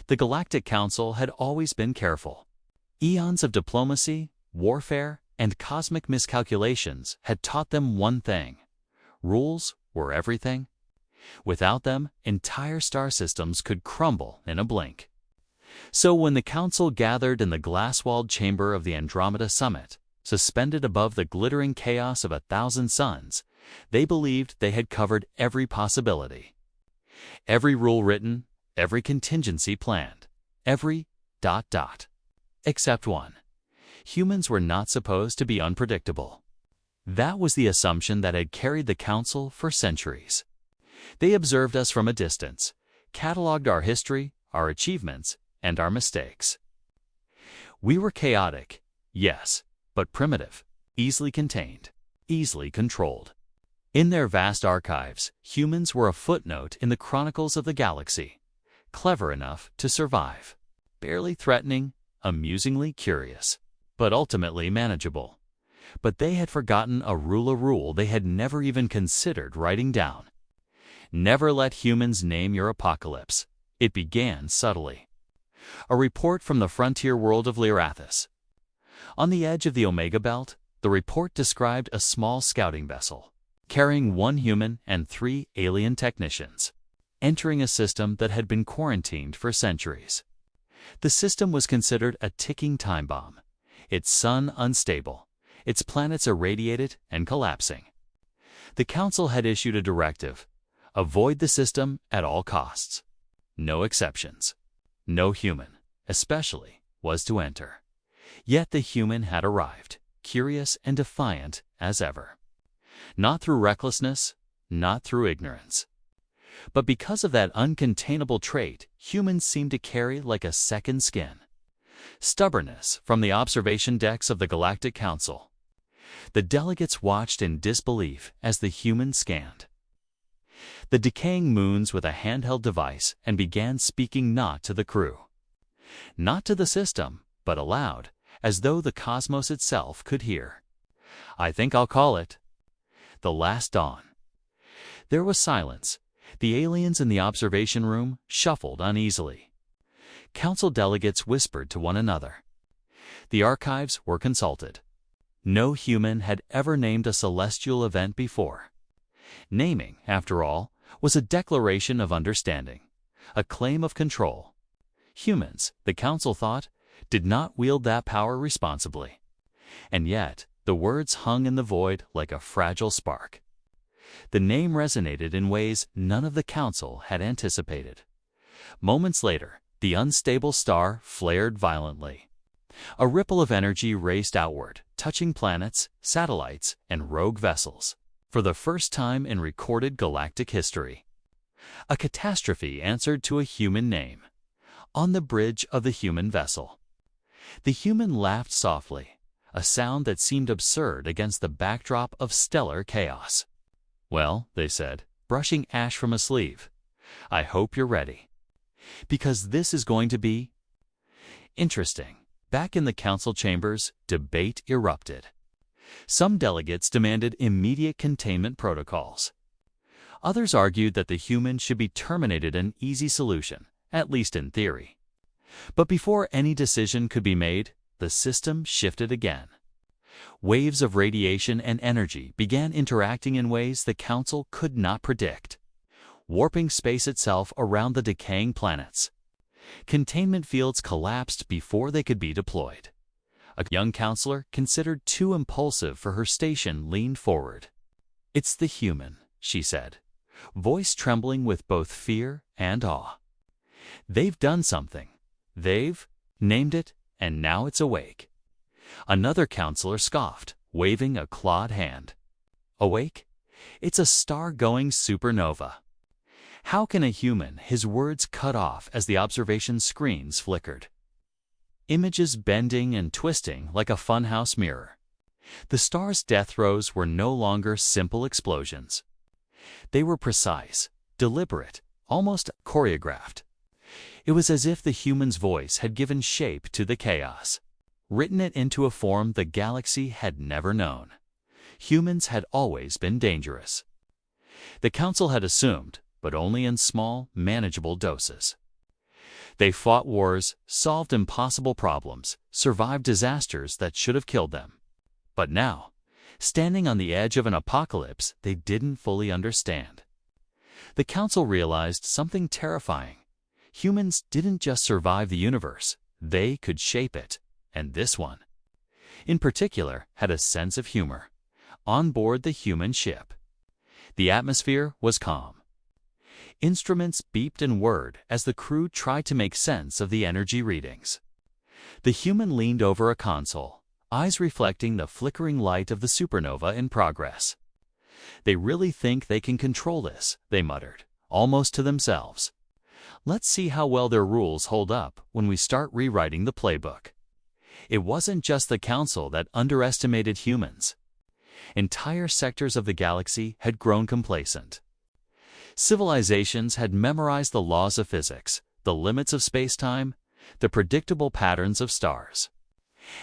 The Galactic Council had always been careful. Eons of diplomacy, warfare, and cosmic miscalculations had taught them one thing: rules were everything. Without them, entire star systems could crumble in a blink. So when the Council gathered in the glass-walled chamber of the Andromeda Summit, suspended above the glittering chaos of 1,000 suns, they believed they had covered every possibility. Every rule written, every contingency planned, every ... except one. Humans were not supposed to be unpredictable. That was the assumption that had carried the Council for centuries. They observed us from a distance, catalogued our history, our achievements, and our mistakes. We were chaotic, yes, but primitive, easily contained, easily controlled. In their vast archives, humans were a footnote in the chronicles of the galaxy, clever enough to survive, barely threatening, amusingly curious, but ultimately manageable. But they had forgotten a rule they had never even considered writing down. Never let humans name your apocalypse. It began subtly. A report from the frontier world of Lyrathis. On the edge of the Omega Belt, the report described a small scouting vessel, carrying 1 human and 3 alien technicians, entering a system that had been quarantined for centuries. The system was considered a ticking time bomb, its sun unstable, its planets irradiated and collapsing. The Council had issued a directive: avoid the system at all costs. No exceptions. No human, especially, was to enter. Yet the human had arrived, curious and defiant as ever. Not through recklessness, not through ignorance. But because of that uncontainable trait humans seemed to carry like a second skin. Stubbornness from the observation decks of the Galactic Council. The delegates watched in disbelief as the humans scanned the decaying moons with a handheld device and began speaking not to the crew, not to the system, but aloud, as though the cosmos itself could hear. I think I'll call it the last dawn. There was silence. The aliens in the observation room shuffled uneasily. Council delegates whispered to one another. The archives were consulted. No human had ever named a celestial event before. Naming, after all, was a declaration of understanding, a claim of control. Humans, the Council thought, did not wield that power responsibly. And yet, the words hung in the void like a fragile spark. The name resonated in ways none of the Council had anticipated. Moments later, the unstable star flared violently. A ripple of energy raced outward, touching planets, satellites, and rogue vessels, for the first time in recorded galactic history. A catastrophe answered to a human name, on the bridge of the human vessel. The human laughed softly, a sound that seemed absurd against the backdrop of stellar chaos. Well, they said, brushing ash from a sleeve, I hope you're ready. Because this is going to be interesting. Back in the Council chambers, debate erupted. Some delegates demanded immediate containment protocols. Others argued that the human should be terminated, an easy solution, at least in theory. But before any decision could be made, the system shifted again. Waves of radiation and energy began interacting in ways the Council could not predict, warping space itself around the decaying planets. Containment fields collapsed before they could be deployed. A young counselor, considered too impulsive for her station, leaned forward. It's the human, she said, voice trembling with both fear and awe. They've done something. They've named it, and now it's awake. Another counselor scoffed, waving a clawed hand. Awake? It's a star-going supernova. How can a human? His words cut off as the observation screens flickered. Images bending and twisting like a funhouse mirror. The star's death throes were no longer simple explosions. They were precise, deliberate, almost choreographed. It was as if the human's voice had given shape to the chaos, written it into a form the galaxy had never known. Humans had always been dangerous. The Council had assumed, but only in small, manageable doses. They fought wars, solved impossible problems, survived disasters that should have killed them. But now, standing on the edge of an apocalypse they didn't fully understand. The Council realized something terrifying. Humans didn't just survive the universe, they could shape it, and this one, in particular, had a sense of humor. On board the human ship, the atmosphere was calm. Instruments beeped and whirred as the crew tried to make sense of the energy readings. The human leaned over a console, eyes reflecting the flickering light of the supernova in progress. "They really think they can control this," they muttered, almost to themselves. "Let's see how well their rules hold up when we start rewriting the playbook." It wasn't just the Council that underestimated humans. Entire sectors of the galaxy had grown complacent. Civilizations had memorized the laws of physics, the limits of space-time, the predictable patterns of stars.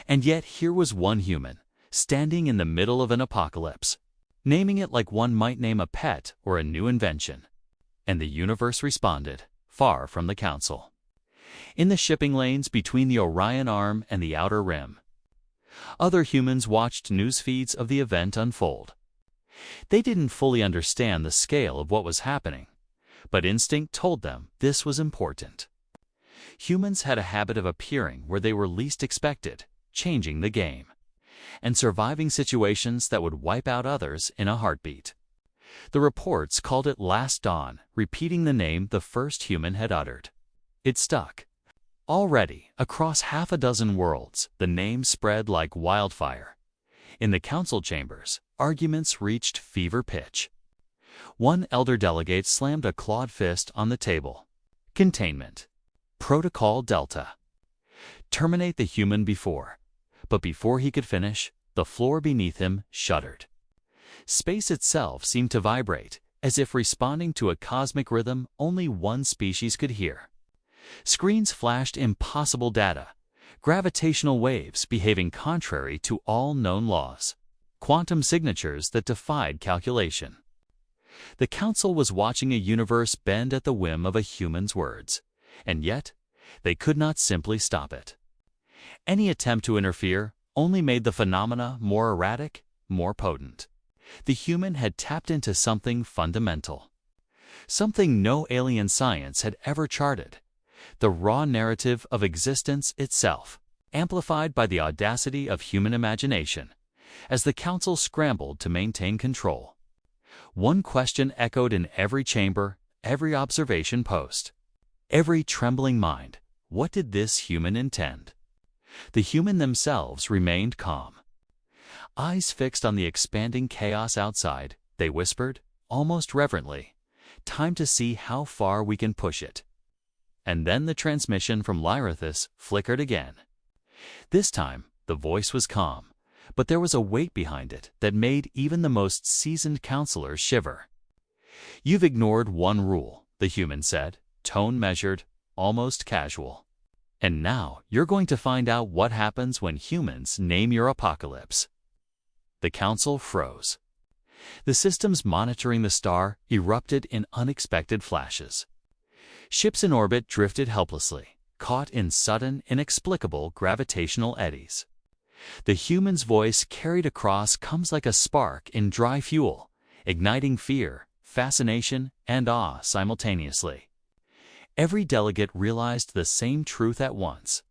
And yet here was one human, standing in the middle of an apocalypse, naming it like one might name a pet or a new invention. And the universe responded, far from the Council. In the shipping lanes between the Orion Arm and the Outer Rim, other humans watched news feeds of the event unfold. They didn't fully understand the scale of what was happening, but instinct told them this was important. Humans had a habit of appearing where they were least expected, changing the game, and surviving situations that would wipe out others in a heartbeat. The reports called it Last Dawn, repeating the name the first human had uttered. It stuck. Already, across half a dozen worlds, the name spread like wildfire. In the Council chambers, arguments reached fever pitch. One elder delegate slammed a clawed fist on the table. "Containment. Protocol Delta. Terminate the human before." But before he could finish, the floor beneath him shuddered. Space itself seemed to vibrate, as if responding to a cosmic rhythm only one species could hear. Screens flashed impossible data, gravitational waves behaving contrary to all known laws, quantum signatures that defied calculation. The Council was watching a universe bend at the whim of a human's words, and yet they could not simply stop it. Any attempt to interfere only made the phenomena more erratic, more potent. The human had tapped into something fundamental, something no alien science had ever charted. The raw narrative of existence itself, amplified by the audacity of human imagination, as the Council scrambled to maintain control. One question echoed in every chamber, every observation post, every trembling mind: what did this human intend? The human themselves remained calm. Eyes fixed on the expanding chaos outside, they whispered, almost reverently, "Time to see how far we can push it." And then the transmission from Lyrithus flickered again. This time, the voice was calm, but there was a weight behind it that made even the most seasoned counselors shiver. "You've ignored one rule," the human said, tone measured, almost casual. "And now you're going to find out what happens when humans name your apocalypse." The Council froze. The systems monitoring the star erupted in unexpected flashes. Ships in orbit drifted helplessly, caught in sudden, inexplicable gravitational eddies. The human's voice carried across comes like a spark in dry fuel, igniting fear, fascination, and awe simultaneously. Every delegate realized the same truth at once.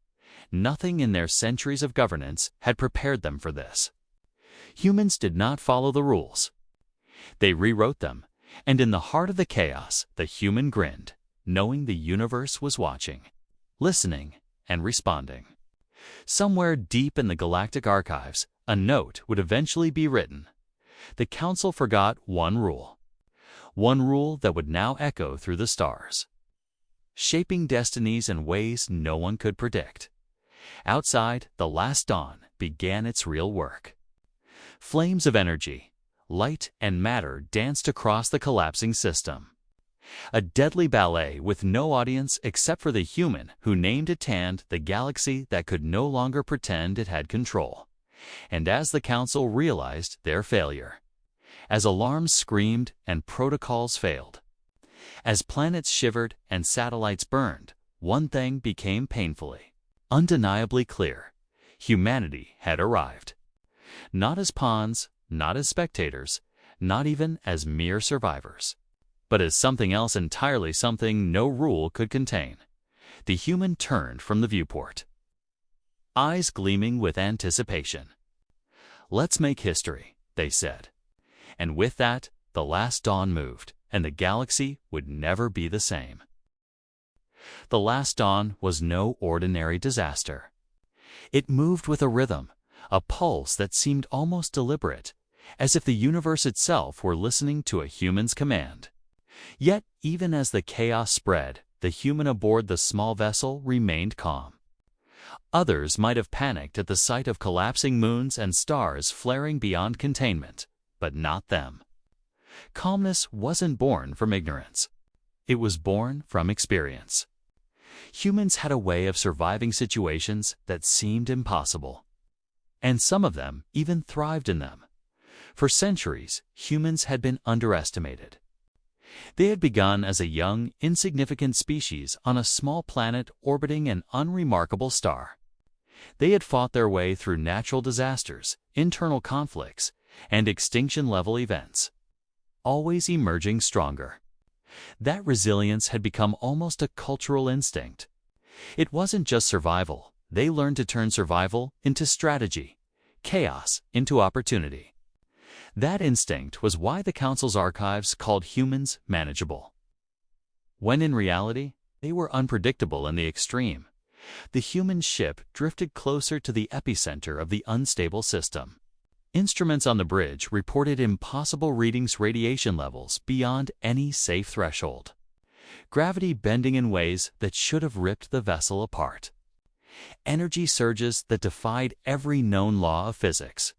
Nothing in their centuries of governance had prepared them for this. Humans did not follow the rules. They rewrote them, and in the heart of the chaos, the human grinned, knowing the universe was watching, listening, and responding. Somewhere deep in the galactic archives, a note would eventually be written. The Council forgot one rule that would now echo through the stars, shaping destinies in ways no one could predict. Outside, the Last Dawn began its real work. Flames of energy, light, and matter danced across the collapsing system. A deadly ballet with no audience except for the human who named it Tand, the galaxy that could no longer pretend it had control. And as the Council realized their failure, as alarms screamed and protocols failed, as planets shivered and satellites burned, one thing became painfully, undeniably clear. Humanity had arrived. Not as pawns, not as spectators, not even as mere survivors, but as something else entirely, something no rule could contain. The human turned from the viewport, eyes gleaming with anticipation. "Let's make history," they said. And with that, the last dawn moved, and the galaxy would never be the same. The last dawn was no ordinary disaster. It moved with a rhythm, a pulse that seemed almost deliberate, as if the universe itself were listening to a human's command. Yet, even as the chaos spread, the human aboard the small vessel remained calm. Others might have panicked at the sight of collapsing moons and stars flaring beyond containment, but not them. Calmness wasn't born from ignorance. It was born from experience. Humans had a way of surviving situations that seemed impossible, and some of them even thrived in them. For centuries, humans had been underestimated. They had begun as a young, insignificant species on a small planet orbiting an unremarkable star. They had fought their way through natural disasters, internal conflicts, and extinction-level events, always emerging stronger. That resilience had become almost a cultural instinct. It wasn't just survival. They learned to turn survival into strategy, chaos into opportunity. That instinct was why the Council's archives called humans manageable, when in reality, they were unpredictable in the extreme. The human ship drifted closer to the epicenter of the unstable system. Instruments on the bridge reported impossible readings, radiation levels beyond any safe threshold, gravity bending in ways that should have ripped the vessel apart, energy surges that defied every known law of physics.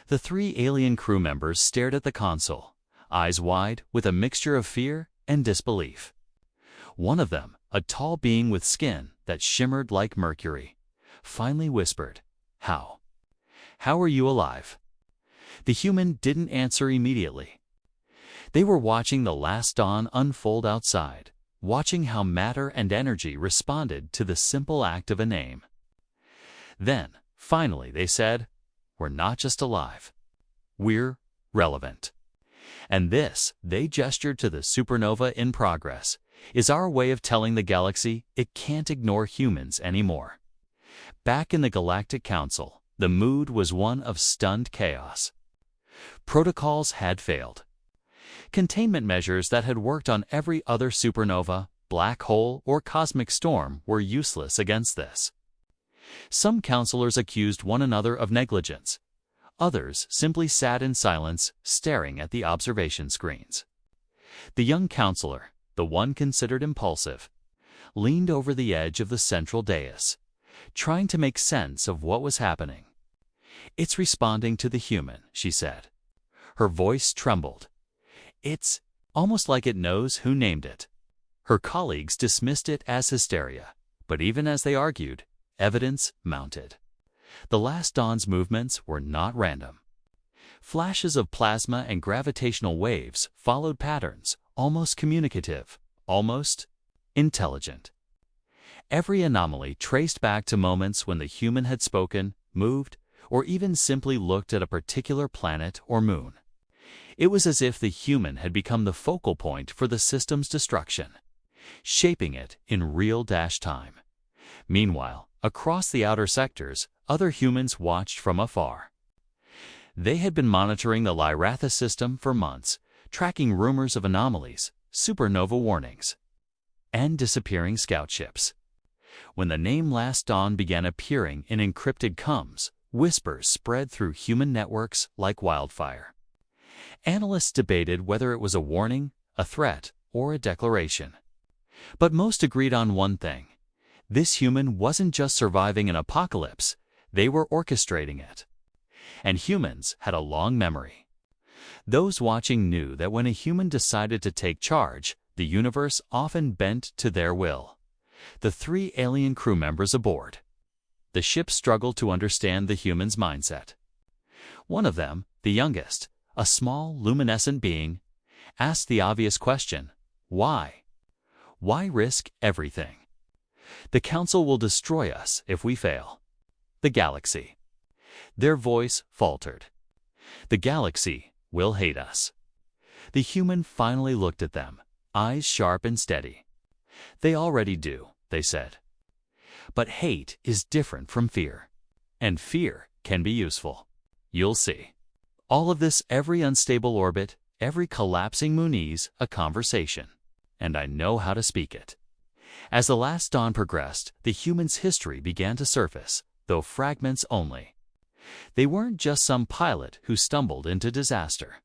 The 3 alien crew members stared at the console, eyes wide with a mixture of fear and disbelief. One of them, a tall being with skin that shimmered like mercury, finally whispered, "How? How are you alive?" The human didn't answer immediately. They were watching the last dawn unfold outside, watching how matter and energy responded to the simple act of a name. Then, finally, they said, "We're not just alive. We're relevant." And this, they gestured to the supernova in progress, is our way of telling the galaxy it can't ignore humans anymore. Back in the Galactic Council, the mood was one of stunned chaos. Protocols had failed. Containment measures that had worked on every other supernova, black hole, or cosmic storm were useless against this. Some counselors accused one another of negligence. Others simply sat in silence, staring at the observation screens. The young counselor, the one considered impulsive, leaned over the edge of the central dais, trying to make sense of what was happening. "It's responding to the human," she said. Her voice trembled. "It's almost like it knows who named it." Her colleagues dismissed it as hysteria, but even as they argued, evidence mounted. The last dawn's movements were not random. Flashes of plasma and gravitational waves followed patterns, almost communicative, almost intelligent. Every anomaly traced back to moments when the human had spoken, moved, or even simply looked at a particular planet or moon. It was as if the human had become the focal point for the system's destruction, shaping it in real-time. Meanwhile, across the outer sectors, other humans watched from afar. They had been monitoring the Lyratha system for months, tracking rumors of anomalies, supernova warnings, and disappearing scout ships. When the name Last Dawn began appearing in encrypted comms, whispers spread through human networks like wildfire. Analysts debated whether it was a warning, a threat, or a declaration. But most agreed on one thing. This human wasn't just surviving an apocalypse, they were orchestrating it. And humans had a long memory. Those watching knew that when a human decided to take charge, the universe often bent to their will. The 3 alien crew members aboard the ship struggled to understand the human's mindset. One of them, the youngest, a small, luminescent being, asked the obvious question, why? Why risk everything? The Council will destroy us if we fail. The galaxy. Their voice faltered. The galaxy will hate us. The human finally looked at them, eyes sharp and steady. They already do, they said. But hate is different from fear. And fear can be useful. You'll see. All of this, every unstable orbit, every collapsing moonese, a conversation. And I know how to speak it. As the last dawn progressed, the humans' history began to surface, though fragments only. They weren't just some pilot who stumbled into disaster.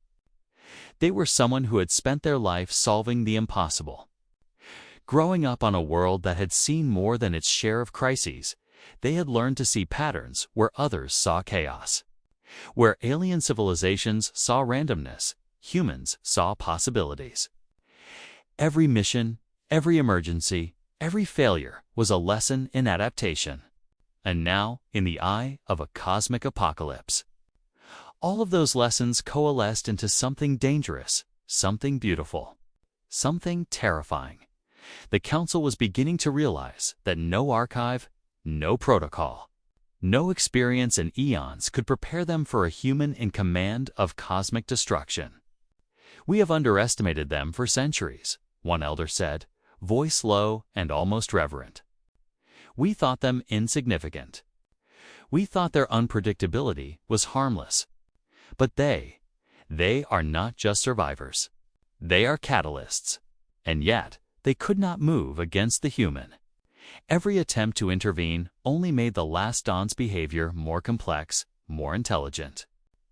They were someone who had spent their life solving the impossible. Growing up on a world that had seen more than its share of crises, they had learned to see patterns where others saw chaos. Where alien civilizations saw randomness, humans saw possibilities. Every mission, every emergency, every failure was a lesson in adaptation. And now, in the eye of a cosmic apocalypse, all of those lessons coalesced into something dangerous, something beautiful, something terrifying. The Council was beginning to realize that no archive, no protocol, no experience in eons could prepare them for a human in command of cosmic destruction. "We have underestimated them for centuries," one elder said, voice low and almost reverent. "We thought them insignificant. We thought their unpredictability was harmless. But they are not just survivors. They are catalysts. And yet, they could not move against the human. Every attempt to intervene only made the last dawn's behavior more complex, more intelligent.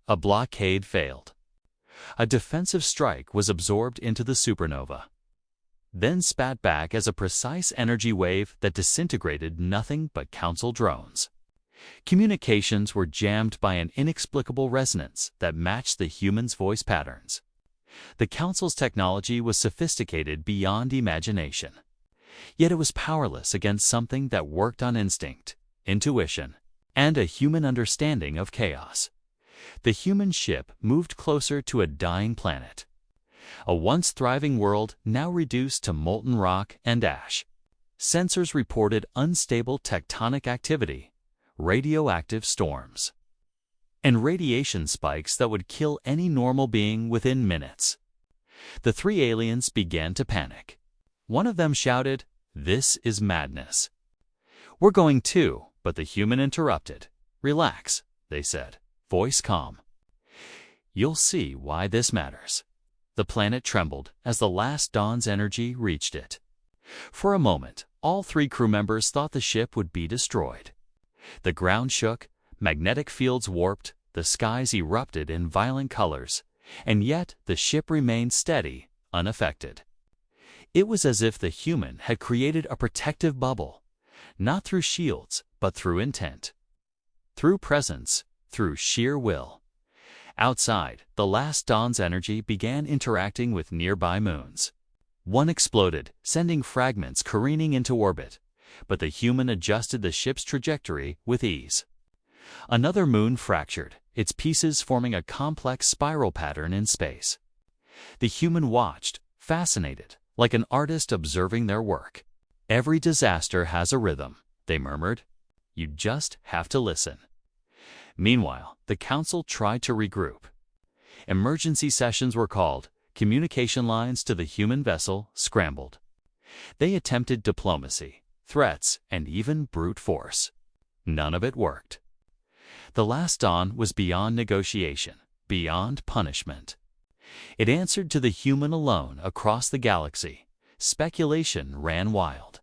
A blockade failed. A defensive strike was absorbed into the supernova, then spat back as a precise energy wave that disintegrated nothing but Council drones. Communications were jammed by an inexplicable resonance that matched the humans' voice patterns. The Council's technology was sophisticated beyond imagination. Yet it was powerless against something that worked on instinct, intuition, and a human understanding of chaos. The human ship moved closer to a dying planet. A once thriving world now reduced to molten rock and ash. Sensors reported unstable tectonic activity, radioactive storms, and radiation spikes that would kill any normal being within minutes. The three aliens began to panic. One of them shouted, "This is madness." "We're going too," but the human interrupted. "Relax," they said, voice calm. "You'll see why this matters." The planet trembled as the last dawn's energy reached it. For a moment, all three crew members thought the ship would be destroyed. The ground shook, magnetic fields warped, the skies erupted in violent colors, and yet the ship remained steady, unaffected. It was as if the human had created a protective bubble, not through shields, but through intent, through presence, through sheer will. Outside, the last dawn's energy began interacting with nearby moons. One exploded, sending fragments careening into orbit, but the human adjusted the ship's trajectory with ease. Another moon fractured, its pieces forming a complex spiral pattern in space. The human watched, fascinated, like an artist observing their work. "Every disaster has a rhythm," they murmured. "You just have to listen." Meanwhile, the Council tried to regroup. Emergency sessions were called, communication lines to the human vessel scrambled. They attempted diplomacy, threats, and even brute force. None of it worked. The last dawn was beyond negotiation, beyond punishment. It answered to the human alone across the galaxy. Speculation ran wild.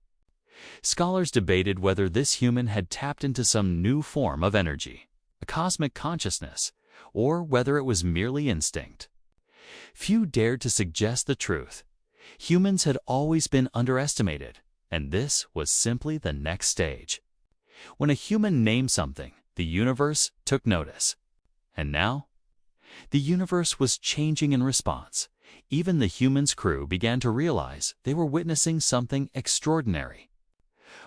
Scholars debated whether this human had tapped into some new form of energy, a cosmic consciousness, or whether it was merely instinct. Few dared to suggest the truth. Humans had always been underestimated, and this was simply the next stage. When a human named something, the universe took notice. And now? The universe was changing in response. Even the human's crew began to realize they were witnessing something extraordinary.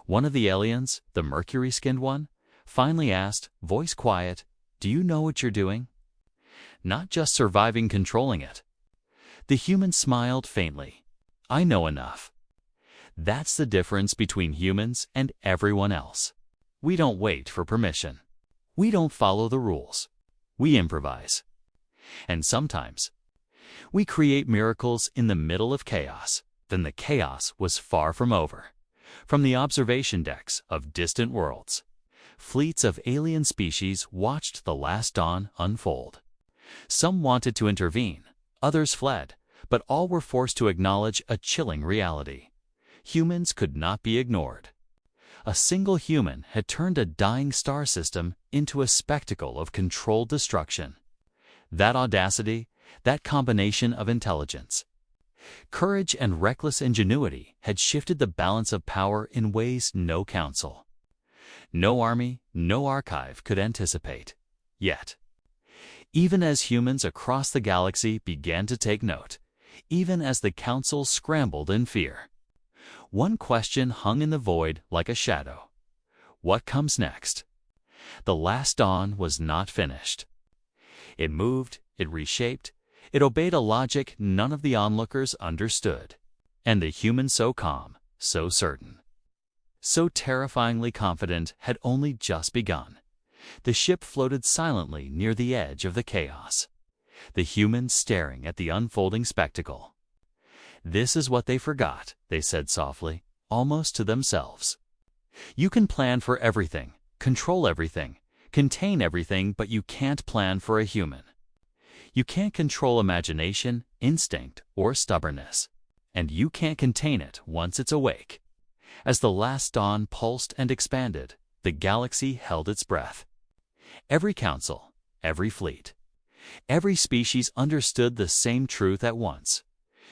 One of the aliens, the mercury-skinned one, finally asked, voice quiet, "Do you know what you're doing?" "Not just surviving controlling it." The human smiled faintly. "I know enough." That's the difference between humans and everyone else. We don't wait for permission. We don't follow the rules. We improvise. And sometimes, we create miracles in the middle of chaos. Then the chaos was far from over. From the observation decks of distant worlds, fleets of alien species watched the last dawn unfold. Some wanted to intervene, others fled, but all were forced to acknowledge a chilling reality. Humans could not be ignored. A single human had turned a dying star system into a spectacle of controlled destruction. That audacity, that combination of intelligence, courage and reckless ingenuity had shifted the balance of power in ways no council, no army, no archive could anticipate. Yet, even as humans across the galaxy began to take note, even as the council scrambled in fear, one question hung in the void like a shadow. What comes next? The last dawn was not finished. It moved, it reshaped, it obeyed a logic none of the onlookers understood. And the human so calm, so certain, so terrifyingly confident had only just begun. The ship floated silently near the edge of the chaos, the humans staring at the unfolding spectacle. This is what they forgot, they said softly, almost to themselves. You can plan for everything, control everything, contain everything, but you can't plan for a human. You can't control imagination, instinct, or stubbornness. And you can't contain it once it's awake. As the last dawn pulsed and expanded, the galaxy held its breath. Every council, every fleet, every species understood the same truth at once.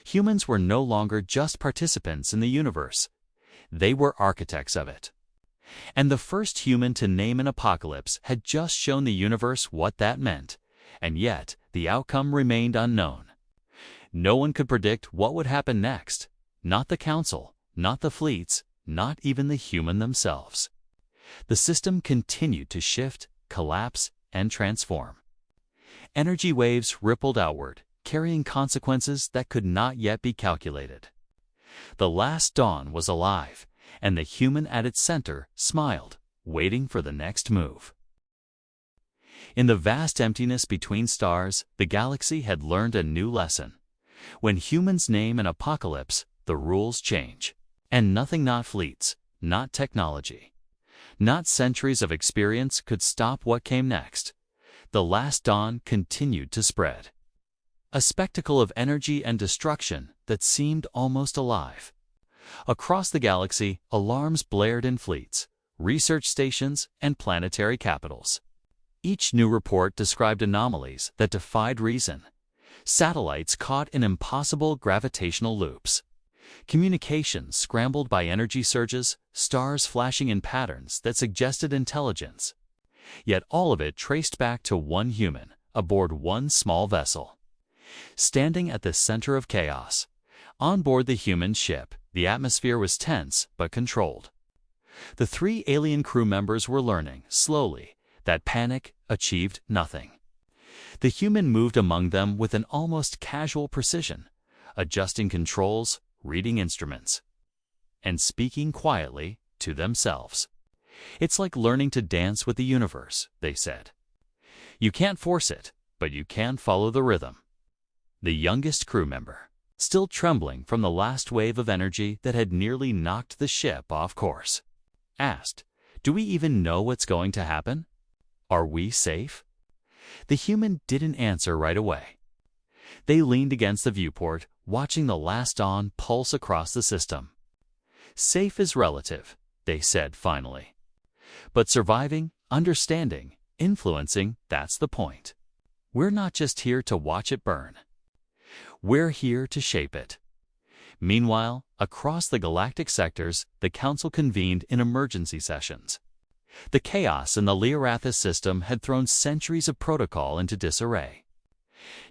Humans were no longer just participants in the universe. They were architects of it. And the first human to name an apocalypse had just shown the universe what that meant, and yet the outcome remained unknown. No one could predict what would happen next, not the council, not the fleets, not even the human themselves. The system continued to shift, collapse, and transform. Energy waves rippled outward, carrying consequences that could not yet be calculated. The last dawn was alive, and the human at its center smiled, waiting for the next move. In the vast emptiness between stars, the galaxy had learned a new lesson. When humans name an apocalypse, the rules change. And nothing, not fleets, not technology, not centuries of experience could stop what came next. The last dawn continued to spread. A spectacle of energy and destruction that seemed almost alive. Across the galaxy, alarms blared in fleets, research stations, and planetary capitals. Each new report described anomalies that defied reason. Satellites caught in impossible gravitational loops. Communications scrambled by energy surges, stars flashing in patterns that suggested intelligence. Yet all of it traced back to one human, aboard one small vessel. Standing at the center of chaos, on board the human ship, the atmosphere was tense but controlled. The 3 alien crew members were learning, slowly, that panic achieved nothing. The human moved among them with an almost casual precision, adjusting controls, reading instruments, and speaking quietly to themselves. It's like learning to dance with the universe, they said. You can't force it, but you can follow the rhythm. The youngest crew member, still trembling from the last wave of energy that had nearly knocked the ship off course, asked, "Do we even know what's going to happen? Are we safe?" The human didn't answer right away. They leaned against the viewport, watching the last dawn pulse across the system. "Safe is relative," they said finally. "But surviving, understanding, influencing, that's the point. We're not just here to watch it burn. We're here to shape it." Meanwhile, across the galactic sectors, the Council convened in emergency sessions. The chaos in the Leorathis system had thrown centuries of protocol into disarray.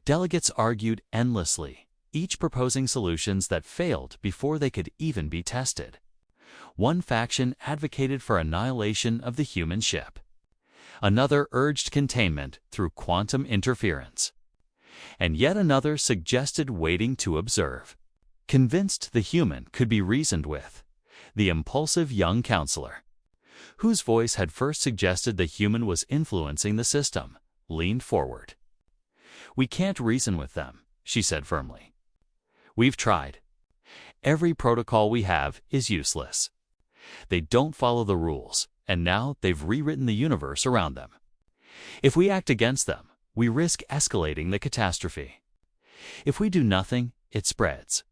Delegates argued endlessly, each proposing solutions that failed before they could even be tested. One faction advocated for annihilation of the human ship. Another urged containment through quantum interference. And yet another suggested waiting to observe. Convinced the human could be reasoned with, The impulsive young counselor, whose voice had first suggested the human was influencing the system, leaned forward. "We can't reason with them," she said firmly. "We've tried. Every protocol we have is useless. They don't follow the rules, and now they've rewritten the universe around them. If we act against them, we risk escalating the catastrophe. If we do nothing, it spreads."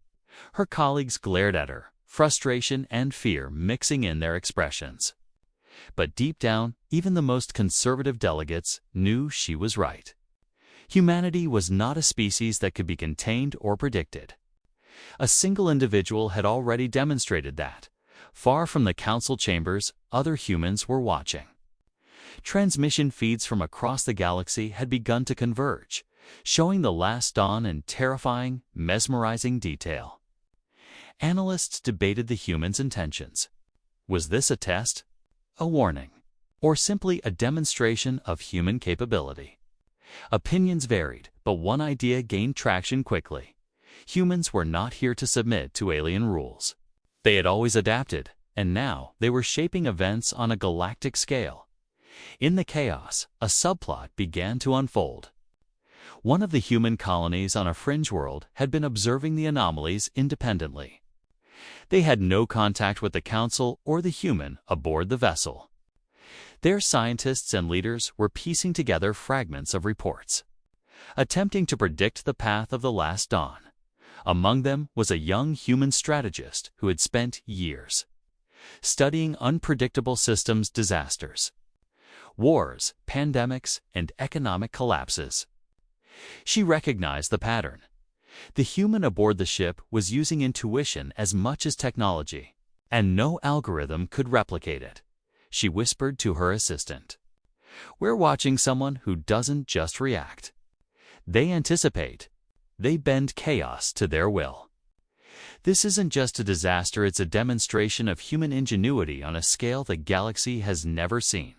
Her colleagues glared at her, frustration and fear mixing in their expressions. But deep down, even the most conservative delegates knew she was right. Humanity was not a species that could be contained or predicted. A single individual had already demonstrated that. Far from the council chambers, other humans were watching. Transmission feeds from across the galaxy had begun to converge, showing the last dawn in terrifying, mesmerizing detail. Analysts debated the humans' intentions. Was this a test, a warning, or simply a demonstration of human capability? Opinions varied, but one idea gained traction quickly. Humans were not here to submit to alien rules. They had always adapted, and now they were shaping events on a galactic scale. In the chaos, a subplot began to unfold. One of the human colonies on a fringe world had been observing the anomalies independently. They had no contact with the council or the human aboard the vessel. Their scientists and leaders were piecing together fragments of reports, attempting to predict the path of the last dawn. Among them was a young human strategist who had spent years studying unpredictable systems disasters, wars, pandemics, and economic collapses. She recognized the pattern. The human aboard the ship was using intuition as much as technology, and no algorithm could replicate it. She whispered to her assistant, "We're watching someone who doesn't just react. They anticipate. They bend chaos to their will. This isn't just a disaster, it's a demonstration of human ingenuity on a scale the galaxy has never seen."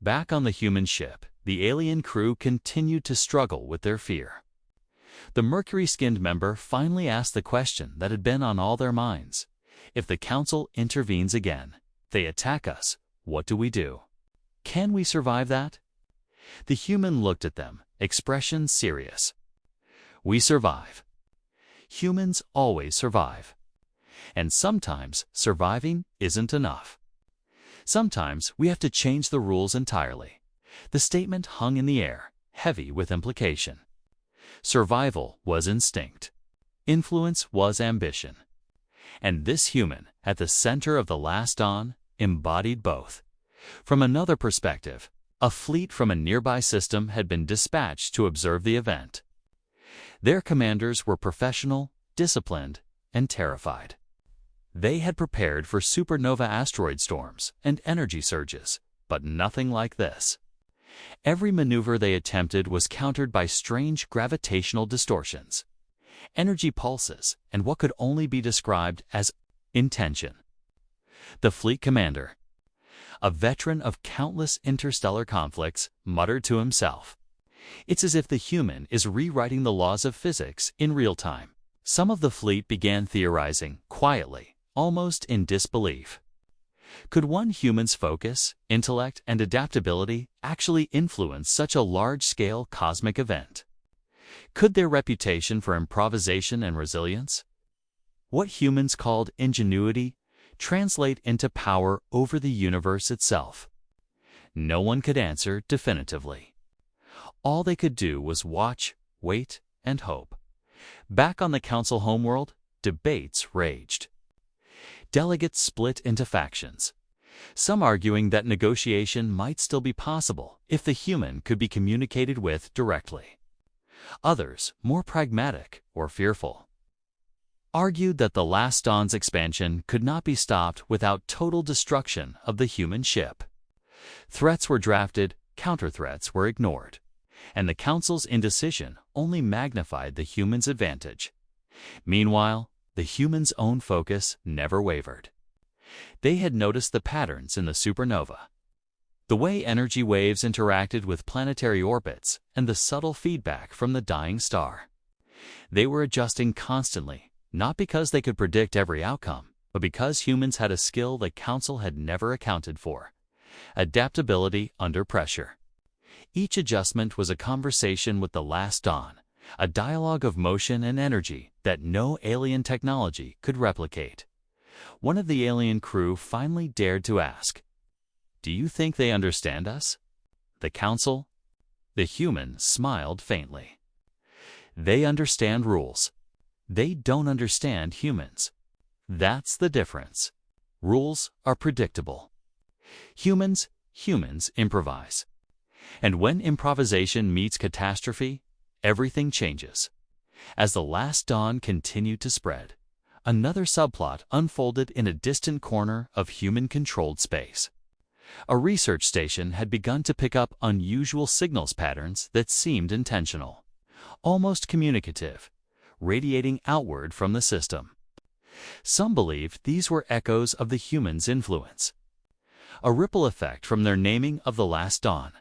Back on the human ship, the alien crew continued to struggle with their fear. The mercury-skinned member finally asked the question that had been on all their minds. "If the council intervenes again, they attack us, what do we do? Can we survive that?" The human looked at them, expression serious. "We survive. Humans always survive. And sometimes surviving isn't enough. Sometimes we have to change the rules entirely." The statement hung in the air, heavy with implication. Survival was instinct. Influence was ambition. And this human, at the center of the last dawn, embodied both. From another perspective, a fleet from a nearby system had been dispatched to observe the event. Their commanders were professional, disciplined, and terrified. They had prepared for supernova asteroid storms and energy surges, but nothing like this. Every maneuver they attempted was countered by strange gravitational distortions, energy pulses, and what could only be described as intention. The fleet commander, a veteran of countless interstellar conflicts, muttered to himself, "It's as if the human is rewriting the laws of physics in real time." Some of the fleet began theorizing, quietly, almost in disbelief. Could one human's focus, intellect, and adaptability actually influence such a large-scale cosmic event? Could their reputation for improvisation and resilience, what humans called ingenuity, translate into power over the universe itself? No one could answer definitively. All they could do was watch, wait, and hope. Back on the council homeworld, debates raged. Delegates split into factions, some arguing that negotiation might still be possible if the human could be communicated with directly. Others, more pragmatic or fearful, argued that the last dawn's expansion could not be stopped without total destruction of the human ship. Threats were drafted, counter-threats were ignored, and the council's indecision only magnified the human's advantage. Meanwhile, the humans' own focus never wavered. They had noticed the patterns in the supernova, the way energy waves interacted with planetary orbits, and the subtle feedback from the dying star. They were adjusting constantly, not because they could predict every outcome, but because humans had a skill the Council had never accounted for: adaptability under pressure. Each adjustment was a conversation with the last dawn, a dialogue of motion and energy that no alien technology could replicate. One of the alien crew finally dared to ask, "Do you think they understand us?" The Council? The human smiled faintly. "They understand rules. They don't understand humans. That's the difference. Rules are predictable. Humans improvise. And when improvisation meets catastrophe, everything changes." As the last dawn continued to spread, another subplot unfolded in a distant corner of human-controlled space. A research station had begun to pick up unusual signals patterns that seemed intentional, almost communicative, radiating outward from the system. Some believed these were echoes of the humans' influence. A ripple effect from their naming of the last dawn.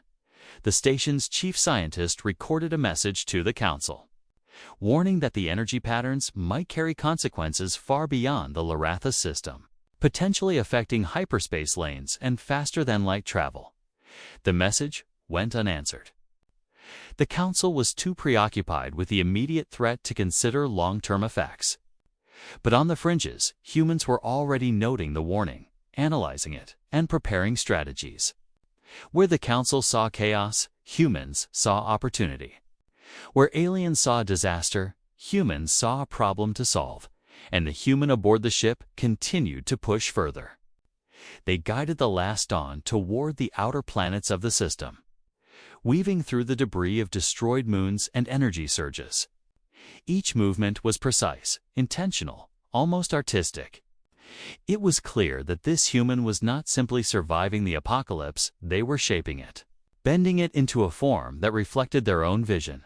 The station's chief scientist recorded a message to the Council, warning that the energy patterns might carry consequences far beyond the Laratha system, potentially affecting hyperspace lanes and faster-than-light travel. The message went unanswered. The Council was too preoccupied with the immediate threat to consider long-term effects. But on the fringes, humans were already noting the warning, analyzing it, and preparing strategies. Where the Council saw chaos, humans saw opportunity. Where aliens saw disaster, humans saw a problem to solve, and the human aboard the ship continued to push further. They guided the last dawn toward the outer planets of the system, weaving through the debris of destroyed moons and energy surges. Each movement was precise, intentional, almost artistic. It was clear that this human was not simply surviving the apocalypse, they were shaping it, bending it into a form that reflected their own vision.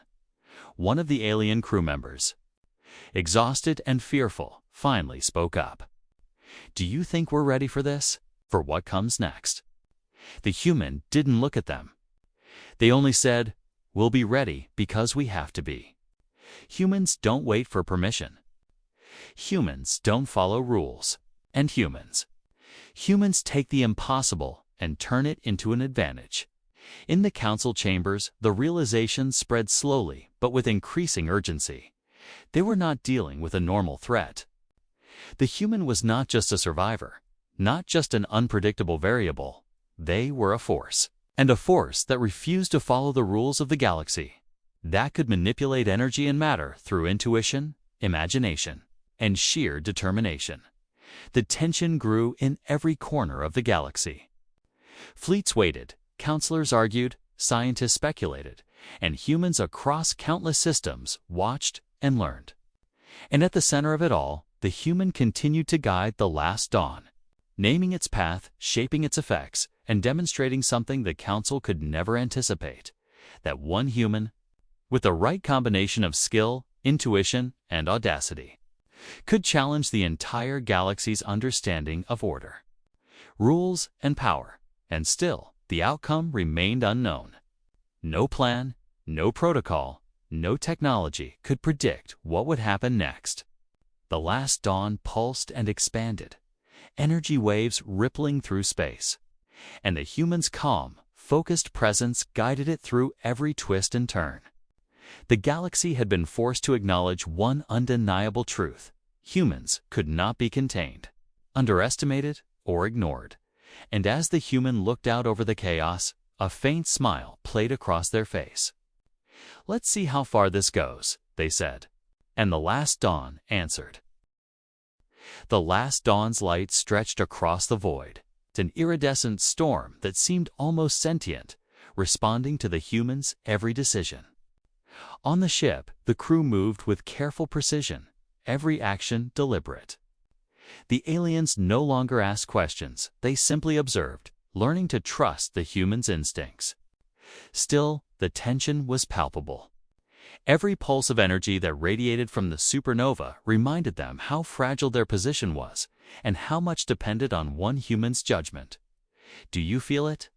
One of the alien crew members, exhausted and fearful, finally spoke up. "Do you think we're ready for this? For what comes next?" The human didn't look at them. They only said, "We'll be ready because we have to be." Humans don't wait for permission. Humans don't follow rules. And humans take the impossible and turn it into an advantage. In the Council chambers, the realization spread slowly but with increasing urgency. They were not dealing with a normal threat. The human was not just a survivor, not just an unpredictable variable. They were a force, and a force that refused to follow the rules of the galaxy, that could manipulate energy and matter through intuition, imagination, and sheer determination. The tension grew in every corner of the galaxy. Fleets waited, counselors argued, scientists speculated, and humans across countless systems watched and learned. And at the center of it all, the human continued to guide the last dawn, naming its path, shaping its effects, and demonstrating something the Council could never anticipate: that one human, with the right combination of skill, intuition, and audacity, could challenge the entire galaxy's understanding of order, rules, and power, and still, the outcome remained unknown. No plan, no protocol, no technology could predict what would happen next. The last dawn pulsed and expanded, energy waves rippling through space, and the human's calm, focused presence guided it through every twist and turn. The galaxy had been forced to acknowledge one undeniable truth: humans could not be contained, underestimated, or ignored. And as the human looked out over the chaos, a faint smile played across their face. "Let's see how far this goes," they said. And the last dawn answered. The last dawn's light stretched across the void, an iridescent storm that seemed almost sentient, responding to the human's every decision. On the ship, the crew moved with careful precision, every action deliberate. The aliens no longer asked questions, they simply observed, learning to trust the human's instincts. Still, the tension was palpable. Every pulse of energy that radiated from the supernova reminded them how fragile their position was and how much depended on one human's judgment. "Do you feel it?"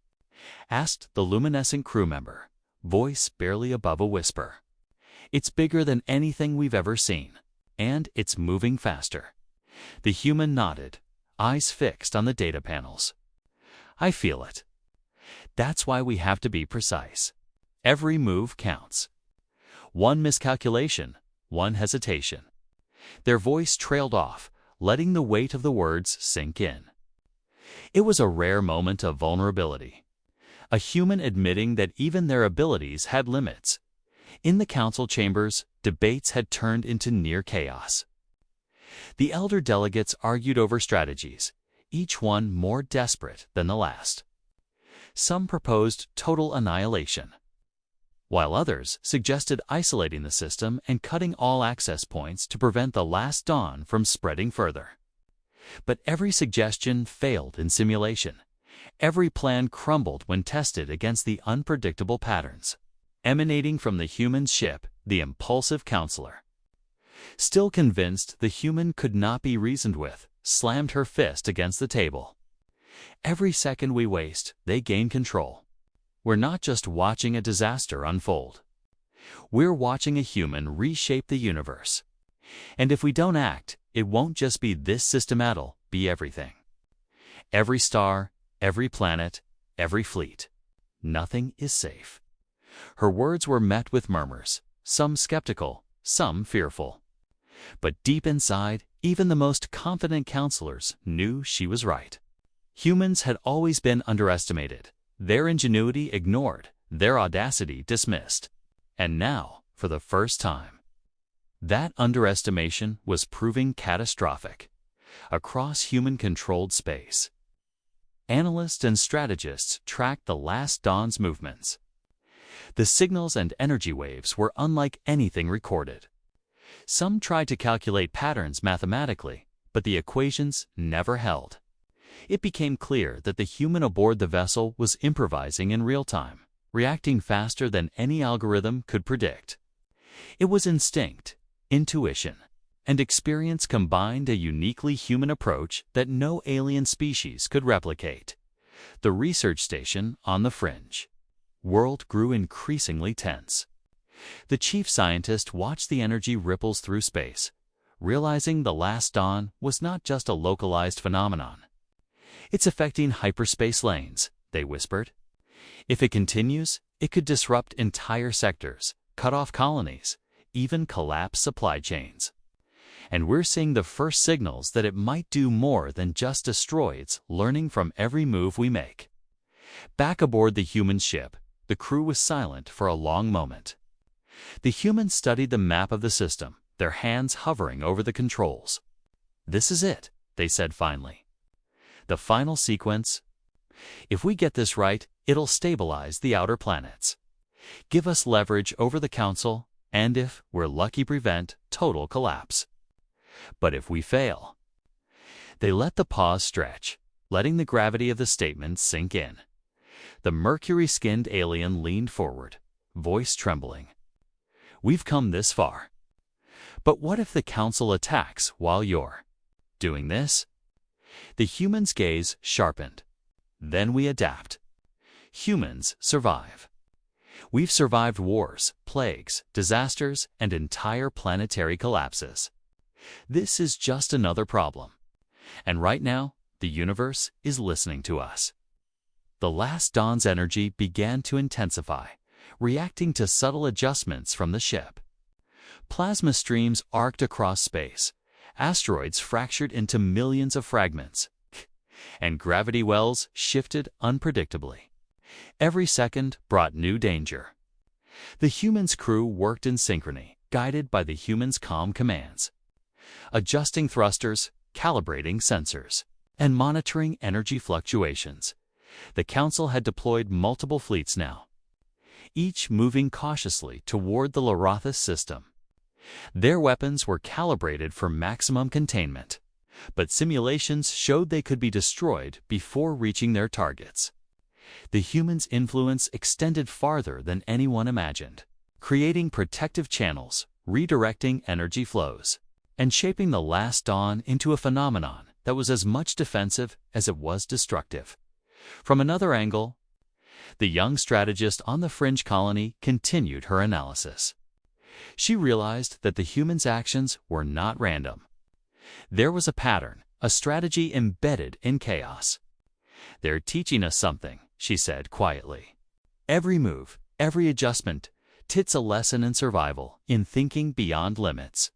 asked the luminescent crew member, voice barely above a whisper. "It's bigger than anything we've ever seen, and it's moving faster. The human nodded, eyes fixed on the data panels. I feel it. That's why we have to be precise. Every move counts. One miscalculation, one hesitation. Their voice trailed off, letting the weight of the words sink in. It was a rare moment of vulnerability. A human admitting that even their abilities had limits. In the council chambers, debates had turned into near chaos. The elder delegates argued over strategies, each one more desperate than the last. Some proposed total annihilation, while others suggested isolating the system and cutting all access points to prevent the last dawn from spreading further. But every suggestion failed in simulation. Every plan crumbled when tested against the unpredictable patterns emanating from the human ship, the impulsive counselor. Still convinced the human could not be reasoned with, slammed her fist against the table. Every second we waste, they gain control. We're not just watching a disaster unfold. We're watching a human reshape the universe. And if we don't act, it won't just be this system, it'll be everything. Every star, every planet, every fleet. Nothing is safe. Her words were met with murmurs, some skeptical, some fearful. But deep inside, even the most confident counselors knew she was right. Humans had always been underestimated, their ingenuity ignored, their audacity dismissed. And now, for the first time, that underestimation was proving catastrophic. Across human-controlled space, analysts and strategists tracked the last dawn's movements. The signals and energy waves were unlike anything recorded. Some tried to calculate patterns mathematically, but the equations never held. It became clear that the human aboard the vessel was improvising in real time, reacting faster than any algorithm could predict. It was instinct, intuition, and experience combined, a uniquely human approach that no alien species could replicate. The research station on the fringe. World grew increasingly tense. The chief scientist watched the energy ripples through space, realizing the last dawn was not just a localized phenomenon. It's affecting hyperspace lanes, they whispered. If it continues, it could disrupt entire sectors, cut off colonies, even collapse supply chains. And we're seeing the first signals that it might do more than just asteroids, learning from every move we make. Back aboard the human ship, the crew was silent for a long moment. The humans studied the map of the system, their hands hovering over the controls. "This is it," they said finally. "The final sequence. If we get this right, it'll stabilize the outer planets, give us leverage over the Council, and if we're lucky, prevent total collapse. But if we fail..." They let the pause stretch, letting the gravity of the statement sink in. The mercury-skinned alien leaned forward, voice trembling. "We've come this far. But what if the Council attacks while you're doing this?" The human's gaze sharpened. "Then we adapt. Humans survive. We've survived wars, plagues, disasters, and entire planetary collapses. This is just another problem. And right now, the universe is listening to us." The last dawn's energy began to intensify, reacting to subtle adjustments from the ship. Plasma streams arced across space, asteroids fractured into millions of fragments, and gravity wells shifted unpredictably. Every second brought new danger. The human's crew worked in synchrony, guided by the human's calm commands, adjusting thrusters, calibrating sensors, and monitoring energy fluctuations. The Council had deployed multiple fleets now, each moving cautiously toward the Larathis system. Their weapons were calibrated for maximum containment, but simulations showed they could be destroyed before reaching their targets. The humans' influence extended farther than anyone imagined, creating protective channels, redirecting energy flows, and shaping the last dawn into a phenomenon that was as much defensive as it was destructive. From another angle, the young strategist on the fringe colony continued her analysis. She realized that the humans' actions were not random. There was a pattern, a strategy embedded in chaos. "They're teaching us something," she said quietly. "Every move, every adjustment, teaches a lesson in survival, in thinking beyond limits.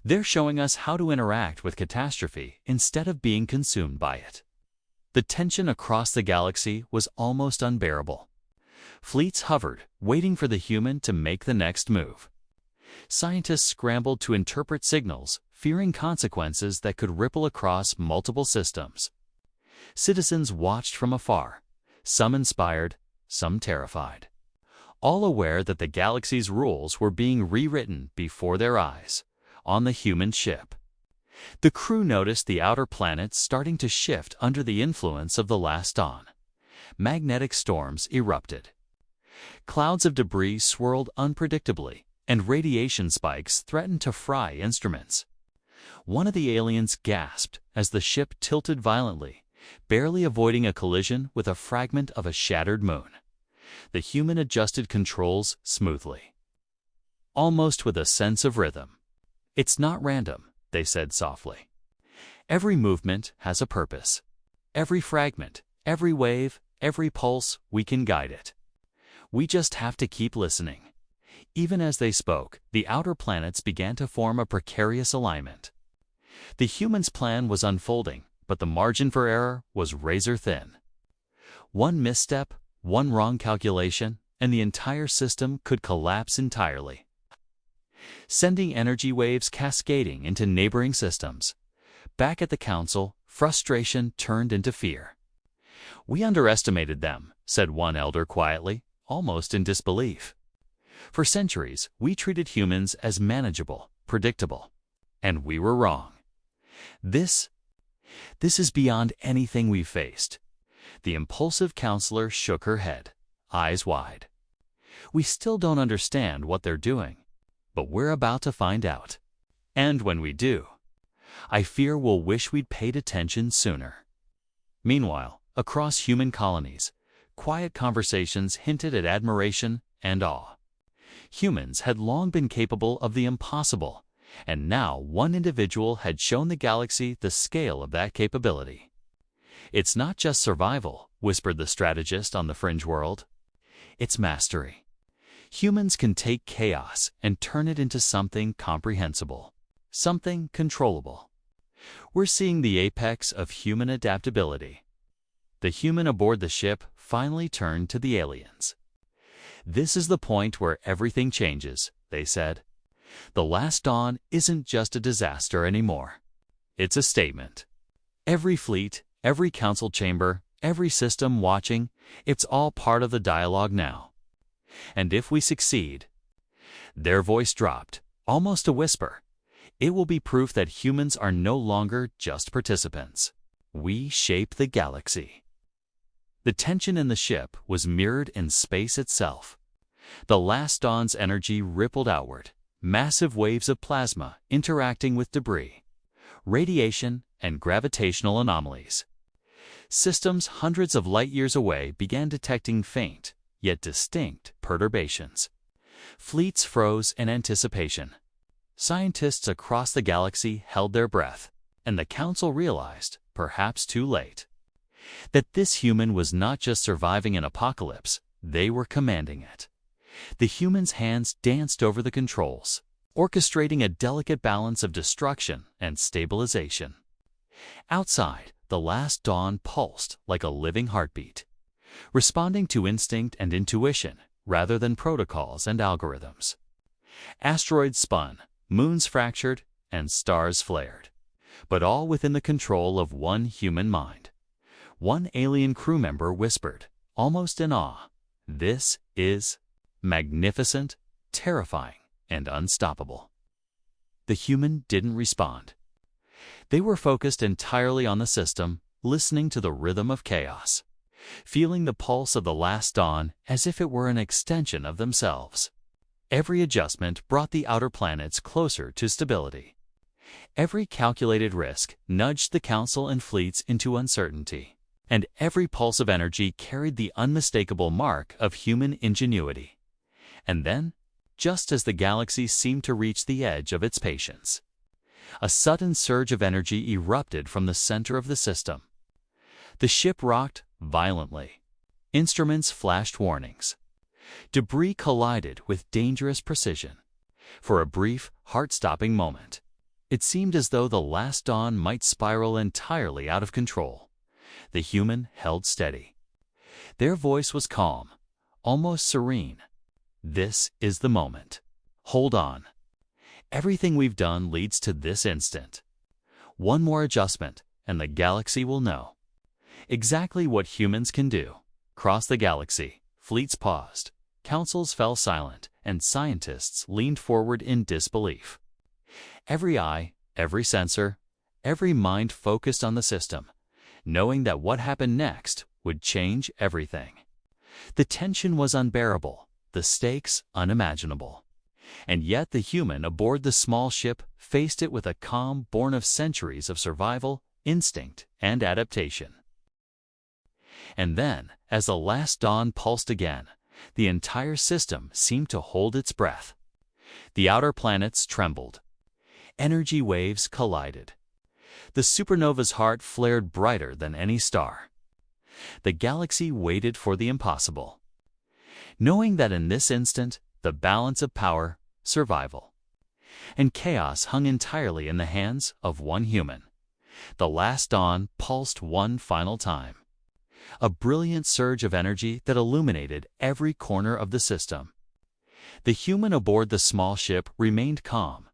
They're showing us how to interact with catastrophe instead of being consumed by it." The tension across the galaxy was almost unbearable. Fleets hovered, waiting for the human to make the next move. Scientists scrambled to interpret signals, fearing consequences that could ripple across multiple systems. Citizens watched from afar, some inspired, some terrified, all aware that the galaxy's rules were being rewritten before their eyes, on the human ship. The crew noticed the outer planets starting to shift under the influence of the last dawn. Magnetic storms erupted. Clouds of debris swirled unpredictably, and radiation spikes threatened to fry instruments. One of the aliens gasped as the ship tilted violently, barely avoiding a collision with a fragment of a shattered moon. The human adjusted controls smoothly, almost with a sense of rhythm. "It's not random," they said softly. "Every movement has a purpose. Every fragment, every wave, every pulse, we can guide it. We just have to keep listening." Even as they spoke, the outer planets began to form a precarious alignment. The humans' plan was unfolding, but the margin for error was razor thin. One misstep, one wrong calculation, and the entire system could collapse entirely, sending energy waves cascading into neighboring systems. Back at the council, frustration turned into fear. "We underestimated them," said one elder quietly, almost in disbelief. "For centuries, we treated humans as manageable, predictable. And we were wrong. This is beyond anything we've faced." The impulsive counselor shook her head, eyes wide. "We still don't understand what they're doing, but we're about to find out. And when we do, I fear we'll wish we'd paid attention sooner." Meanwhile, across human colonies, quiet conversations hinted at admiration and awe. Humans had long been capable of the impossible, and now one individual had shown the galaxy the scale of that capability. "It's not just survival," whispered the strategist on the fringe world. "It's mastery. Humans can take chaos and turn it into something comprehensible, something controllable. We're seeing the apex of human adaptability." The human aboard the ship finally turned to the aliens. "This is the point where everything changes," they said. "The last dawn isn't just a disaster anymore. It's a statement. Every fleet, every council chamber, every system watching, it's all part of the dialogue now. And if we succeed," their voice dropped, almost a whisper, "it will be proof that humans are no longer just participants. We shape the galaxy." The tension in the ship was mirrored in space itself. The last dawn's energy rippled outward, massive waves of plasma interacting with debris, radiation, and gravitational anomalies. Systems hundreds of light-years away began detecting faint, yet distinct, perturbations. Fleets froze in anticipation. Scientists across the galaxy held their breath, and the Council realized, perhaps too late, that this human was not just surviving an apocalypse, they were commanding it. The human's hands danced over the controls, orchestrating a delicate balance of destruction and stabilization. Outside, the last dawn pulsed like a living heartbeat, responding to instinct and intuition rather than protocols and algorithms. Asteroids spun, moons fractured, and stars flared, but all within the control of one human mind. One alien crew member whispered, almost in awe, "This is magnificent, terrifying, and unstoppable." The human didn't respond. They were focused entirely on the system, listening to the rhythm of chaos, feeling the pulse of the last dawn as if it were an extension of themselves. Every adjustment brought the outer planets closer to stability. Every calculated risk nudged the Council and fleets into uncertainty, and every pulse of energy carried the unmistakable mark of human ingenuity. And then, just as the galaxy seemed to reach the edge of its patience, A sudden surge of energy erupted from the center of the system. The ship rocked violently. Instruments flashed warnings. Debris collided with dangerous precision. For a brief, heart-stopping moment, it seemed as though the last dawn might spiral entirely out of control. The human held steady. Their voice was calm, almost serene. "This is the moment. Hold on. Everything we've done leads to this instant. One more adjustment, and the galaxy will know exactly what humans can do." Across the galaxy, fleets paused, councils fell silent, and scientists leaned forward in disbelief. Every eye, every sensor, every mind focused on the system, knowing that what happened next would change everything. The tension was unbearable, the stakes unimaginable. And yet the human aboard the small ship faced it with a calm born of centuries of survival, instinct, and adaptation. And then, as the last dawn pulsed again, the entire system seemed to hold its breath. The outer planets trembled. Energy waves collided. The supernova's heart flared brighter than any star. The galaxy waited for the impossible, knowing that in this instant, the balance of power, survival, and chaos hung entirely in the hands of one human. The last dawn pulsed one final time. A brilliant surge of energy that illuminated every corner of the system. The human aboard the small ship remained calm,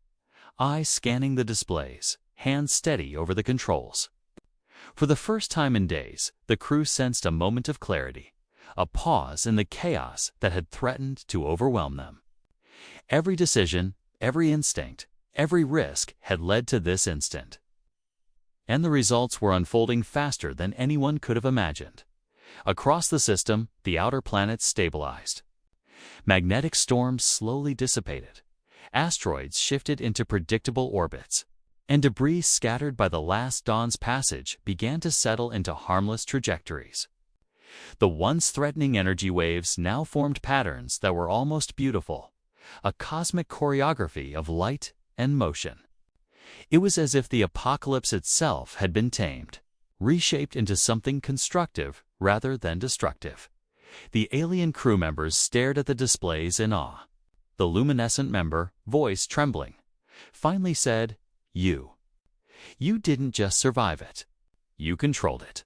eyes scanning the displays, hands steady over the controls. For the first time in days, the crew sensed a moment of clarity, a pause in the chaos that had threatened to overwhelm them. Every decision, every instinct, every risk had led to this instant. And the results were unfolding faster than anyone could have imagined. Across the system, the outer planets stabilized. Magnetic storms slowly dissipated. Asteroids shifted into predictable orbits, and debris scattered by the last dawn's passage began to settle into harmless trajectories. The once threatening energy waves now formed patterns that were almost beautiful, a cosmic choreography of light and motion. It was as if the apocalypse itself had been tamed, reshaped into something constructive rather than destructive. The alien crew members stared at the displays in awe. The luminescent member, voice trembling, finally said, You didn't just survive it. You controlled it."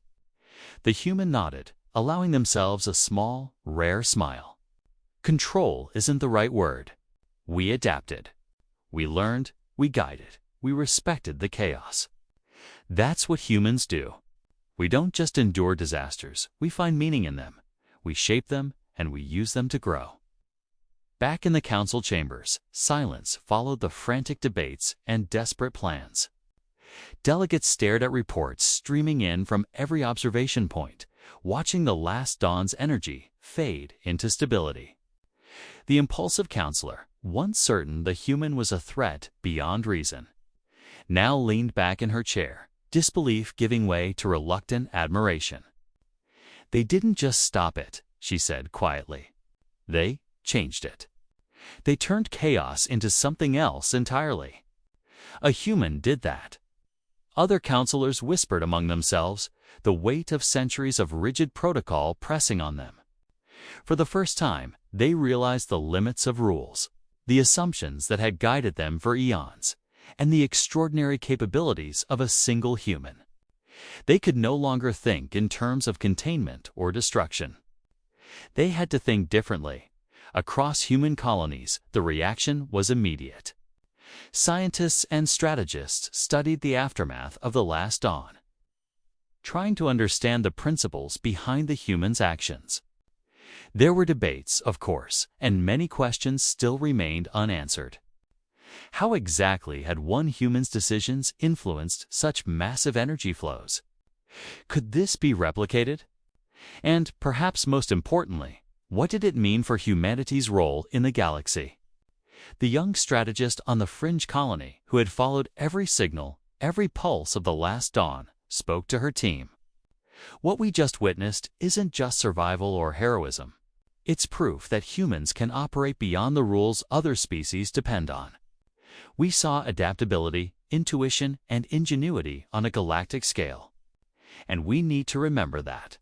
The human nodded, allowing themselves a small, rare smile. Control isn't the right word. We adapted. We learned, we guided, we respected the chaos. That's what humans do. We don't just endure disasters, we find meaning in them. We shape them, and we use them to grow. Back in the council chambers, silence followed the frantic debates and desperate plans. Delegates stared at reports streaming in from every observation point, watching the last dawn's energy fade into stability. The impulsive counselor, once certain the human was a threat beyond reason, now leaned back in her chair, disbelief giving way to reluctant admiration. "They didn't just stop it," she said quietly. "They changed it. They turned chaos into something else entirely. A human did that." Other counselors whispered among themselves, the weight of centuries of rigid protocol pressing on them. For the first time, they realized the limits of rules, the assumptions that had guided them for eons, and the extraordinary capabilities of a single human. They could no longer think in terms of containment or destruction. They had to think differently. Across human colonies, the reaction was immediate. Scientists and strategists studied the aftermath of the last dawn, trying to understand the principles behind the humans' actions. There were debates, of course, and many questions still remained unanswered. How exactly had one human's decisions influenced such massive energy flows? Could this be replicated? And, perhaps most importantly, what did it mean for humanity's role in the galaxy? The young strategist on the fringe colony, who had followed every signal, every pulse of the last dawn, spoke to her team. "What we just witnessed isn't just survival or heroism. It's proof that humans can operate beyond the rules other species depend on. We saw adaptability, intuition, and ingenuity on a galactic scale. And we need to remember that.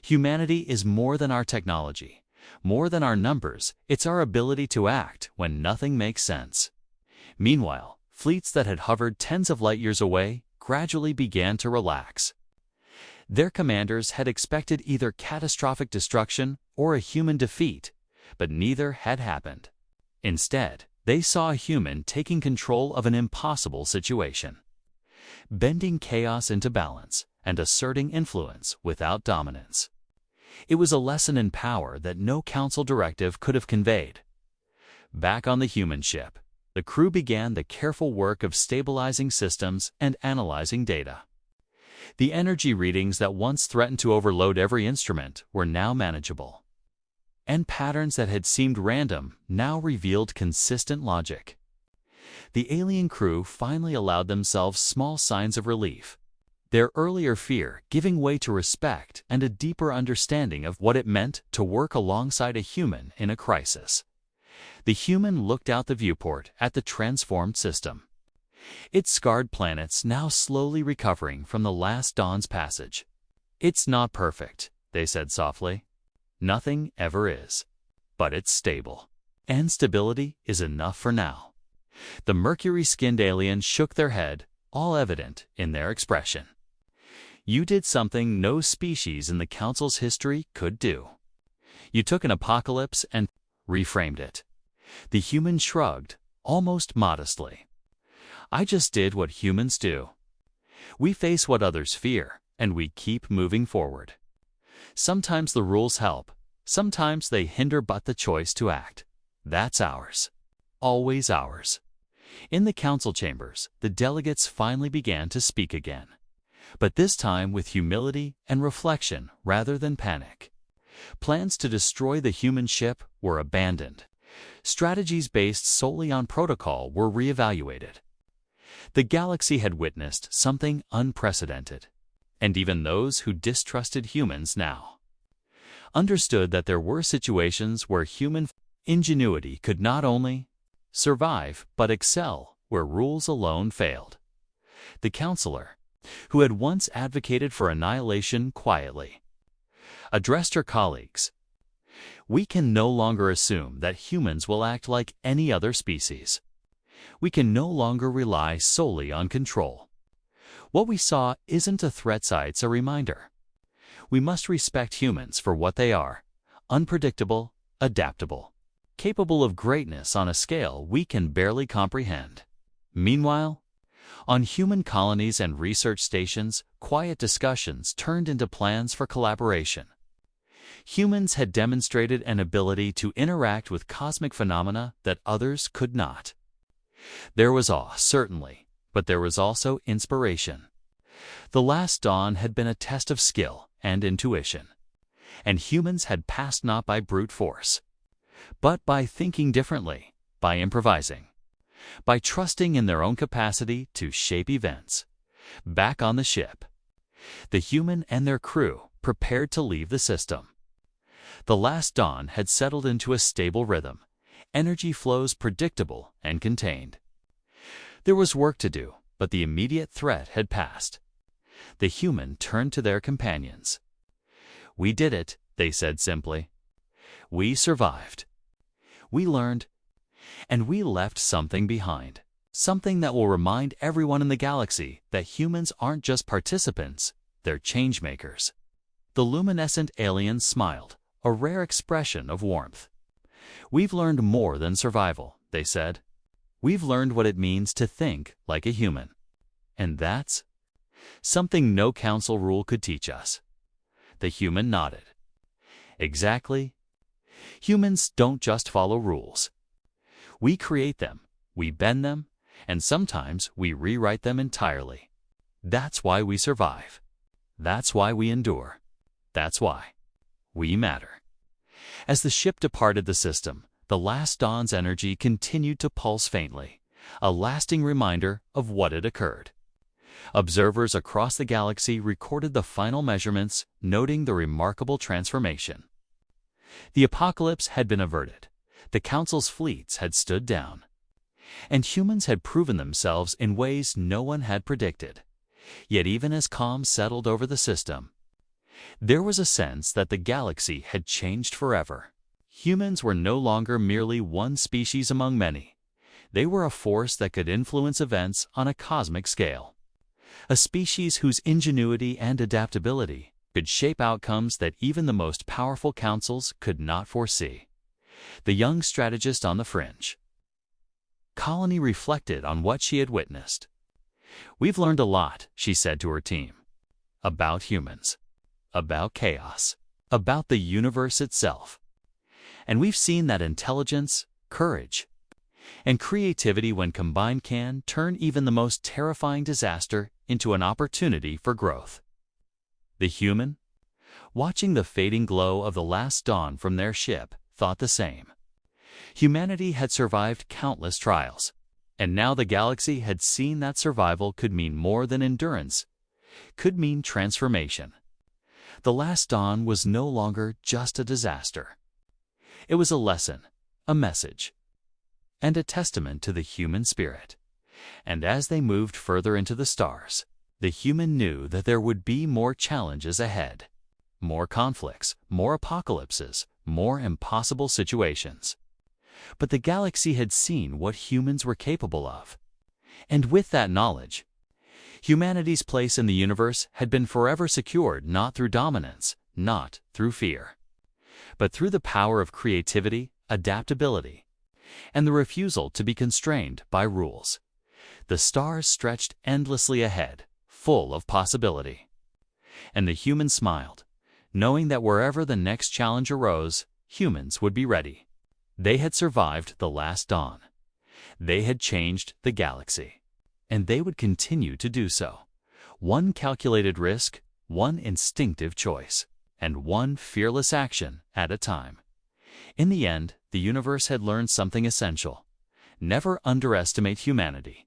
Humanity is more than our technology, more than our numbers. It's our ability to act when nothing makes sense. Meanwhile, fleets that had hovered tens of light years away gradually began to relax. Their commanders had expected either catastrophic destruction or a human defeat, but neither had happened. Instead, they saw a human taking control of an impossible situation, bending chaos into balance and asserting influence without dominance. It was a lesson in power that no council directive could have conveyed. Back on the human ship, the crew began the careful work of stabilizing systems and analyzing data. The energy readings that once threatened to overload every instrument were now manageable, and patterns that had seemed random now revealed consistent logic. The alien crew finally allowed themselves small signs of relief, their earlier fear giving way to respect and a deeper understanding of what it meant to work alongside a human in a crisis. The human looked out the viewport at the transformed system, its scarred planets now slowly recovering from the last dawn's passage. "It's not perfect," they said softly. "Nothing ever is. But it's stable. And stability is enough for now." The mercury-skinned aliens shook their head, all evident in their expression. "You did something no species in the Council's history could do. You took an apocalypse and reframed it." The human shrugged, almost modestly. "I just did what humans do. We face what others fear, and we keep moving forward. Sometimes the rules help, sometimes they hinder, but the choice to act, that's ours. Always ours." In the council chambers, the delegates finally began to speak again, but this time with humility and reflection rather than panic. Plans to destroy the human ship were abandoned. Strategies based solely on protocol were reevaluated. The galaxy had witnessed something unprecedented, and even those who distrusted humans now understood that there were situations where human ingenuity could not only survive but excel where rules alone failed. The counselor, who had once advocated for annihilation quietly, addressed her colleagues. "We can no longer assume that humans will act like any other species. We can no longer rely solely on control. What we saw isn't a threat, it's a reminder. We must respect humans for what they are: unpredictable, adaptable, capable of greatness on a scale we can barely comprehend." Meanwhile, on human colonies and research stations, quiet discussions turned into plans for collaboration. Humans had demonstrated an ability to interact with cosmic phenomena that others could not. There was awe, certainly, but there was also inspiration. The last dawn had been a test of skill and intuition, and humans had passed not by brute force, but by thinking differently, by improvising, by trusting in their own capacity to shape events. Back on the ship, the human and their crew prepared to leave the system. The last dawn had settled into a stable rhythm, energy flows predictable and contained. There was work to do, but the immediate threat had passed. The human turned to their companions. "We did it," they said simply. "We survived. We learned, and we left something behind. Something that will remind everyone in the galaxy that humans aren't just participants, they're changemakers." The luminescent aliens smiled, a rare expression of warmth. "We've learned more than survival," they said. "We've learned what it means to think like a human. And that's something no council rule could teach us." The human nodded. "Exactly. Humans don't just follow rules. We create them, we bend them, and sometimes we rewrite them entirely. That's why we survive. That's why we endure. That's why we matter." As the ship departed the system, the last dawn's energy continued to pulse faintly, a lasting reminder of what had occurred. Observers across the galaxy recorded the final measurements, noting the remarkable transformation. The apocalypse had been averted. The Council's fleets had stood down. And humans had proven themselves in ways no one had predicted. Yet even as calm settled over the system, there was a sense that the galaxy had changed forever. Humans were no longer merely one species among many. They were a force that could influence events on a cosmic scale. A species whose ingenuity and adaptability could shape outcomes that even the most powerful councils could not foresee. The young strategist on the fringe colony reflected on what she had witnessed. "We've learned a lot," she said to her team, "about humans, about chaos, about the universe itself. And we've seen that intelligence, courage, and creativity when combined can turn even the most terrifying disaster into an opportunity for growth." The human, watching the fading glow of the last dawn from their ship, thought the same. Humanity had survived countless trials, and now the galaxy had seen that survival could mean more than endurance, could mean transformation. The last dawn was no longer just a disaster. It was a lesson, a message, and a testament to the human spirit. And as they moved further into the stars, the human knew that there would be more challenges ahead, more conflicts, more apocalypses, more impossible situations. But the galaxy had seen what humans were capable of. And with that knowledge, humanity's place in the universe had been forever secured not through dominance, not through fear, but through the power of creativity, adaptability, and the refusal to be constrained by rules. The stars stretched endlessly ahead, full of possibility. And the human smiled, knowing that wherever the next challenge arose, humans would be ready. They had survived the last dawn. They had changed the galaxy. And they would continue to do so. One calculated risk, one instinctive choice, and one fearless action at a time. In the end, the universe had learned something essential. Never underestimate humanity.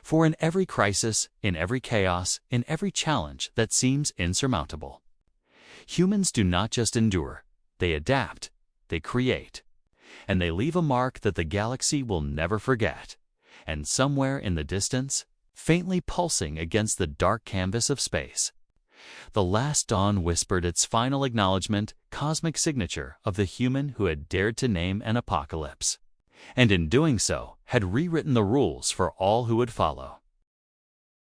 For in every crisis, in every chaos, in every challenge that seems insurmountable, humans do not just endure, they adapt, they create, and they leave a mark that the galaxy will never forget. And somewhere in the distance, faintly pulsing against the dark canvas of space, the last dawn whispered its final acknowledgement, cosmic signature of the human who had dared to name an apocalypse, and in doing so had rewritten the rules for all who would follow.